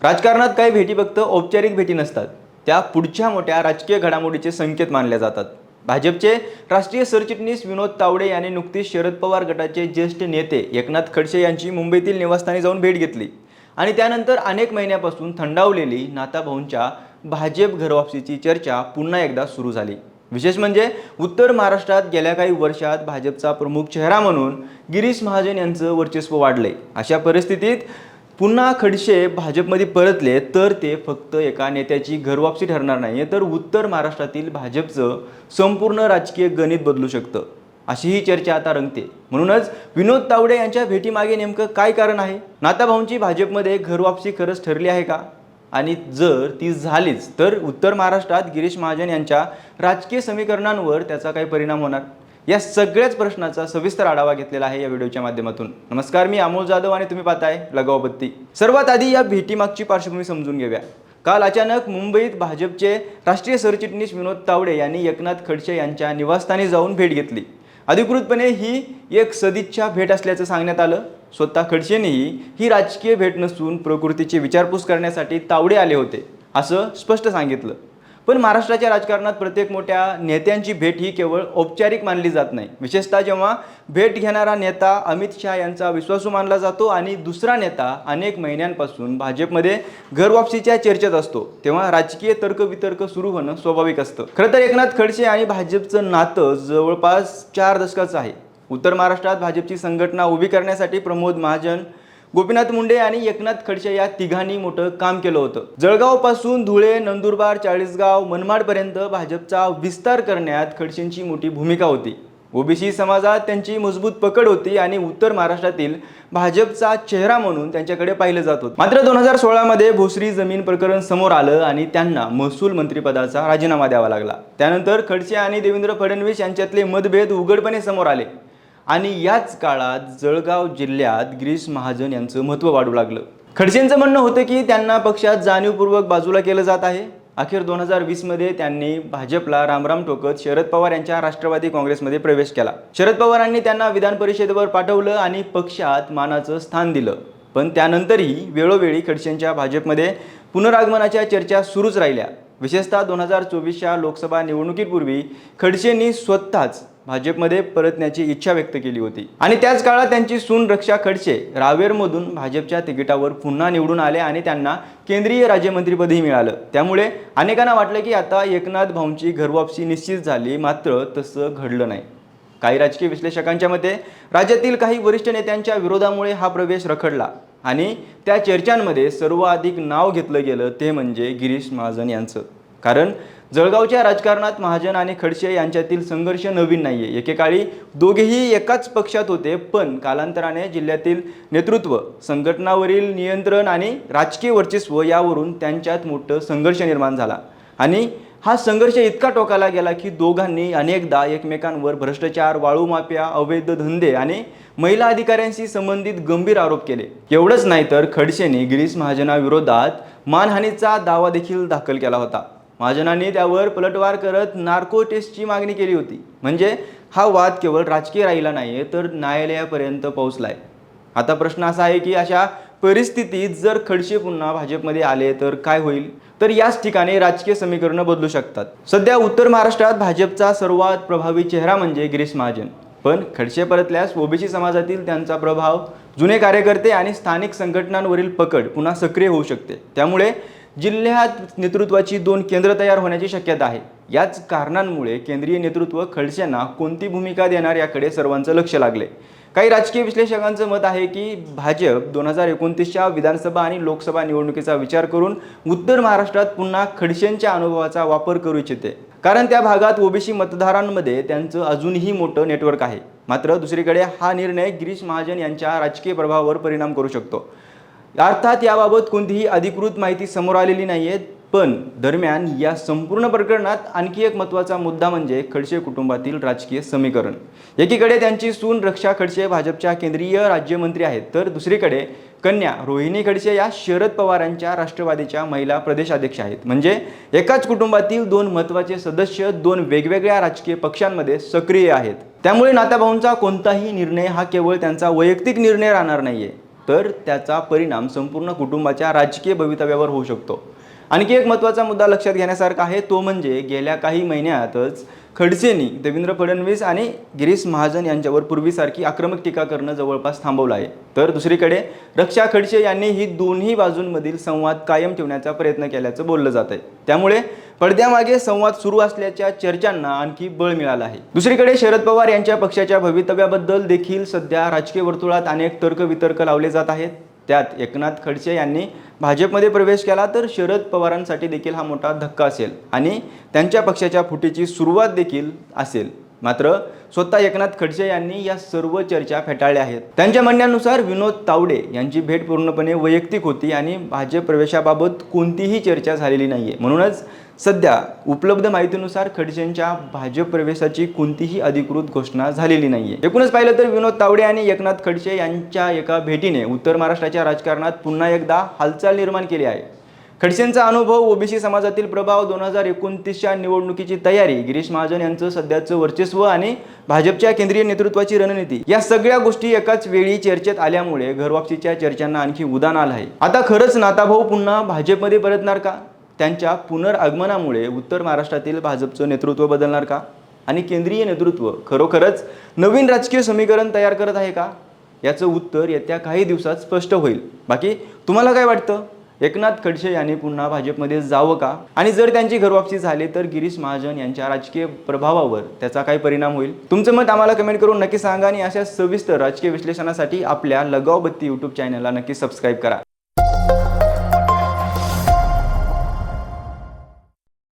राजकारणात काही भेटी फक्त औपचारिक भेटी नसतात, त्या पुढच्या मोठ्या राजकीय घडामोडीचे संकेत मानल्या जातात. भाजपचे राष्ट्रीय सरचिटणीस विनोद तावडे यांनी नुकतीच शरद पवार गटाचे ज्येष्ठ नेते एकनाथ खडसे यांची मुंबईतील निवासस्थानी जाऊन भेट घेतली आणि त्यानंतर अनेक महिन्यापासून थंडावलेली नाताभाऊंच्या भाजप घरवापसीची चर्चा पुन्हा एकदा सुरू झाली. विशेष म्हणजे उत्तर महाराष्ट्रात गेल्या काही वर्षात भाजपचा प्रमुख चेहरा म्हणून गिरीश महाजन यांचं वर्चस्व वाढले. अशा परिस्थितीत पुन्हा खडसे भाजपमध्ये परतले तर ते फक्त एका नेत्याची घरवापसी ठरणार नाही, तर उत्तर महाराष्ट्रातील भाजपचं संपूर्ण राजकीय गणित बदलू शकतं, अशी ही चर्चा आता रंगते. म्हणूनच विनोद तावडे यांच्या भेटीमागे नेमकं काय कारण आहे? नाताभाऊंची भाजपमध्ये घरवापसी खरंच ठरली आहे का? आणि जर ती झालीच तर उत्तर महाराष्ट्रात गिरीश महाजन यांच्या राजकीय समीकरणांवर त्याचा काय परिणाम होणार? या सगळ्याच प्रश्नाचा सविस्तर आढावा घेतलेला आहे या व्हिडिओच्या माध्यमातून. नमस्कार, मी अमोल जाधव आणि तुम्ही पाहताय लगाव बत्ती. सर्वात आधी या भेटीमागची पार्श्वभूमी समजून घेऊया. काल अचानक मुंबईत भाजपचे राष्ट्रीय सरचिटणीस विनोद तावडे यांनी एकनाथ खडसे यांच्या निवासस्थानी जाऊन भेट घेतली. अधिकृतपणे ही एक सदिच्छा भेट असल्याचं सांगण्यात आलं. स्वतः खडसेंनीही ही राजकीय भेट नसून प्रकृतीची विचारपूस करण्यासाठी तावडे आले होते असं स्पष्ट सांगितलं. पण महाराष्ट्राच्या राजकारणात प्रत्येक मोठ्या नेत्यांची भेट ही केवळ औपचारिक मानली जात नाही. विशेषतः जेव्हा भेट घेणारा नेता अमित शहा यांचा विश्वासू मानला जातो आणि दुसरा नेता अनेक महिन्यांपासून भाजपमध्ये घरवापसीच्या चर्चेत असतो, तेव्हा राजकीय तर्कवितर्क सुरू होणं स्वाभाविक असतं. खरं तर एकनाथ खडसे आणि भाजपचं नातं जवळपास 4 दशकाचं आहे. उत्तर महाराष्ट्रात भाजपची संघटना उभी करण्यासाठी प्रमोद महाजन, गोपीनाथ मुंडे आणि एकनाथ खडसे या तिघांनी मोठं काम केलं होतं. जळगावपासून धुळे, नंदुरबार, चाळीसगाव, मनमाडपर्यंत भाजपचा विस्तार करण्यात खडसेंची मोठी भूमिका होती. ओबीसी समाजात त्यांची मजबूत पकड होती आणि उत्तर महाराष्ट्रातील भाजपचा चेहरा म्हणून त्यांच्याकडे पाहिलं जात होतं. मात्र 2016 मध्ये भोसरी जमीन प्रकरण समोर आलं आणि त्यांना महसूल मंत्रिपदाचा राजीनामा द्यावा लागला. त्यानंतर खडसे आणि देवेंद्र फडणवीस यांच्यातले मतभेद उघडपणे समोर आले आणि याच काळात जळगाव जिल्ह्यात गिरीश महाजन यांचं महत्त्व वाढू लागलं. खडसेंचं म्हणणं होतं की त्यांना पक्षात जाणीवपूर्वक बाजूला केलं जात आहे. अखेर 2020 मध्ये त्यांनी भाजपला रामराम ठोकत शरद पवार यांच्या राष्ट्रवादी काँग्रेसमध्ये प्रवेश केला. शरद पवारांनी त्यांना विधान परिषदेवर पाठवलं आणि पक्षात मानाचं स्थान दिलं. पण त्यानंतरही वेळोवेळी खडसेंच्या भाजपमध्ये पुनरागमनाच्या चर्चा सुरूच राहिल्या. विशेषतः 2024च्या लोकसभा निवडणुकीपूर्वी खडसेंनी स्वतःच भाजपमध्ये परतण्याची इच्छा व्यक्त केली होती आणि त्याच काळात त्यांची सून रक्षा खडसे रावेरमधून भाजपच्या तिकिटावर पुन्हा निवडून आले आणि त्यांना केंद्रीय राज्यमंत्रीपदही मिळालं. त्यामुळे अनेकांना वाटलं की आता एकनाथ भाऊंची घरवापसी निश्चित झाली. मात्र तसं घडलं नाही. काही राजकीय विश्लेषकांच्या मते राज्यातील काही वरिष्ठ नेत्यांच्या विरोधामुळे हा प्रवेश रखडला आणि त्या चर्चांमध्ये सर्वाधिक नाव घेतलं गेलं ते म्हणजे गिरीश महाजन यांचं. कारण जळगावच्या राजकारणात महाजन आणि खडसे यांच्यातील संघर्ष नवीन नाहीये. एकेकाळी दोघेही एकाच पक्षात होते, पण कालांतराने जिल्ह्यातील नेतृत्व, संघटनावरील नियंत्रण आणि राजकीय वर्चस्व यावरून त्यांच्यात मोठं संघर्ष निर्माण झाला आणि हा संघर्ष इतका टोकाला गेला की दोघांनी अनेकदा एकमेकांवर भ्रष्टाचार, वाळू माफिया, अवैध धंदे आणि महिला अधिकाऱ्यांशी संबंधित गंभीर आरोप केले. एवढंच नाही तर खडसेंनी गिरीश महाजनाविरोधात मानहानीचा दावा देखील दाखल केला होता. महाजनांनी त्यावर पलटवार करत नार्को टेस्टची मागणी केली होती. म्हणजे हा वाद केवळ राजकीय राहिला नाही तर न्यायालयापर्यंत पोहोचलाय. आता प्रश्न असा आहे की अशा परिस्थितीत जर खडसे पुन्हा भाजपमध्ये आले तर काय होईल? तर याच ठिकाणी राजकीय समीकरणं बदलू शकतात. सध्या उत्तर महाराष्ट्रात भाजपचा सर्वात प्रभावी चेहरा म्हणजे गिरीश महाजन. पण खडसे परतल्यास ओबीसी समाजातील त्यांचा प्रभाव, जुने कार्यकर्ते आणि स्थानिक संघटनांवरील पकड पुन्हा सक्रिय होऊ शकते. त्यामुळे जिल्ह्यात नेतृत्वाची 2 केंद्र तयार होण्याची शक्यता आहे. याच कारणांमुळे केंद्रीय नेतृत्व खडसेंना कोणती भूमिका देणार याकडे सर्वांचं लक्ष लागले. काही राजकीय विश्लेषकांचं मत आहे की भाजप 2029च्या विधानसभा आणि लोकसभा निवडणुकीचा विचार करून उत्तर महाराष्ट्रात पुन्हा खडसेंच्या अनुभवाचा वापर करू इच्छिते. कारण त्या भागात ओबीसी मतदारांमध्ये त्यांचं अजूनही मोठं नेटवर्क आहे. मात्र दुसरीकडे हा निर्णय गिरीश महाजन यांच्या राजकीय प्रभावावर परिणाम करू शकतो. अर्थात याबाबत कोणतीही अधिकृत माहिती समोर आलेली नाहीये. पण दरम्यान या संपूर्ण प्रकरणात आणखी एक महत्त्वाचा मुद्दा म्हणजे खडसे कुटुंबातील राजकीय समीकरण. एकीकडे त्यांची सून रक्षा खडसे भाजपच्या केंद्रीय राज्यमंत्री आहेत, तर दुसरीकडे कन्या रोहिणी खडसे या शरद पवारांच्या राष्ट्रवादीच्या महिला प्रदेशाध्यक्ष आहेत. म्हणजे एकाच कुटुंबातील 2 महत्त्वाचे सदस्य 2 वेगवेगळ्या राजकीय पक्षांमध्ये सक्रिय आहेत. त्यामुळे नाताभाऊंचा कोणताही निर्णय हा केवळ त्यांचा वैयक्तिक निर्णय राहणार नाहीये. तर त्याचा परिणाम संपूर्ण कुटुंबाच्या राजकीय भवितव्यावर होऊ शकतो. आणखी एक महत्त्वाचा मुद्दा लक्षात घेण्यासारखा आहे, तो म्हणजे गेल्या काही महिन्यातच खडसेंनी देवेंद्र फडणवीस आणि गिरीश महाजन यांच्यावर पूर्वीसारखी आक्रमक टीका करणं जवळपास थांबवलं आहे. तर दुसरीकडे रक्षा खडसे यांनी ही दोन्ही बाजूंमधील संवाद कायम ठेवण्याचा प्रयत्न केल्याचं बोललं जात आहे. त्यामुळे पडद्यामागे संवाद सुरू असल्याच्या चर्चांना आणखी बळ मिळालं आहे. दुसरीकडे शरद पवार यांच्या पक्षाच्या भवितव्याबद्दल देखील सध्या राजकीय वर्तुळात अनेक तर्कवितर्क लावले जात आहेत. त्यात एकनाथ खडसे यांनी भाजपमध्ये प्रवेश केला तर शरद पवारांसाठी देखील हा मोठा धक्का असेल आणि त्यांच्या पक्षाच्या फुटीची सुरुवात देखील असेल. मात्र स्वतः एकनाथ खडसे यांनी या सर्व चर्चा फेटाळल्या आहेत. त्यांच्या म्हणण्यानुसार विनोद तावडे यांची भेट पूर्णपणे वैयक्तिक होती आणि भाजप प्रवेशाबाबत कोणतीही चर्चा झालेली नाहीये. म्हणूनच सध्या उपलब्ध माहितीनुसार खडसेंच्या भाजप प्रवेशाची कोणतीही अधिकृत घोषणा झालेली नाहीये. एकूणच पाहिलं तर विनोद तावडे आणि एकनाथ खडसे यांच्या एका भेटीने उत्तर महाराष्ट्राच्या राजकारणात पुन्हा एकदा हालचाल निर्माण केली आहे. खडसेंचा अनुभव, ओबीसी समाजातील प्रभाव, 2029च्या निवडणुकीची तयारी, गिरीश महाजन यांचं सध्याचं वर्चस्व आणि भाजपच्या केंद्रीय नेतृत्वाची रणनीती, या सगळ्या गोष्टी एकाच वेळी चर्चेत आल्यामुळे घरवापसीच्या चर्चांना आणखी उधाण आलं आहे. आता खरंच नाताभाऊ पुन्हा भाजपमध्ये परतणार का? त्यांच्या पुनर्आगमनामुळे उत्तर महाराष्ट्रातील भाजपचं नेतृत्व बदलणार का? आणि केंद्रीय नेतृत्व खरोखरच नवीन राजकीय समीकरण तयार करत आहे का? याचं उत्तर येत्या काही दिवसात स्पष्ट होईल. बाकी तुम्हाला काय वाटतं? एकनाथ खडसे यांनी पुन्हा भाजपमध्ये जावं का? आणि जर त्यांची घरवापसी झाली तर गिरीश महाजन यांच्या राजकीय प्रभावावर त्याचा काय परिणाम होईल? तुमचं मत आम्हाला कमेंट करून नक्की सांगा आणि अशा सविस्तर राजकीय विश्लेषणासाठी आपल्या लगाव बत्ती यूट्यूब चॅनलला नक्की सबस्क्राईब करा.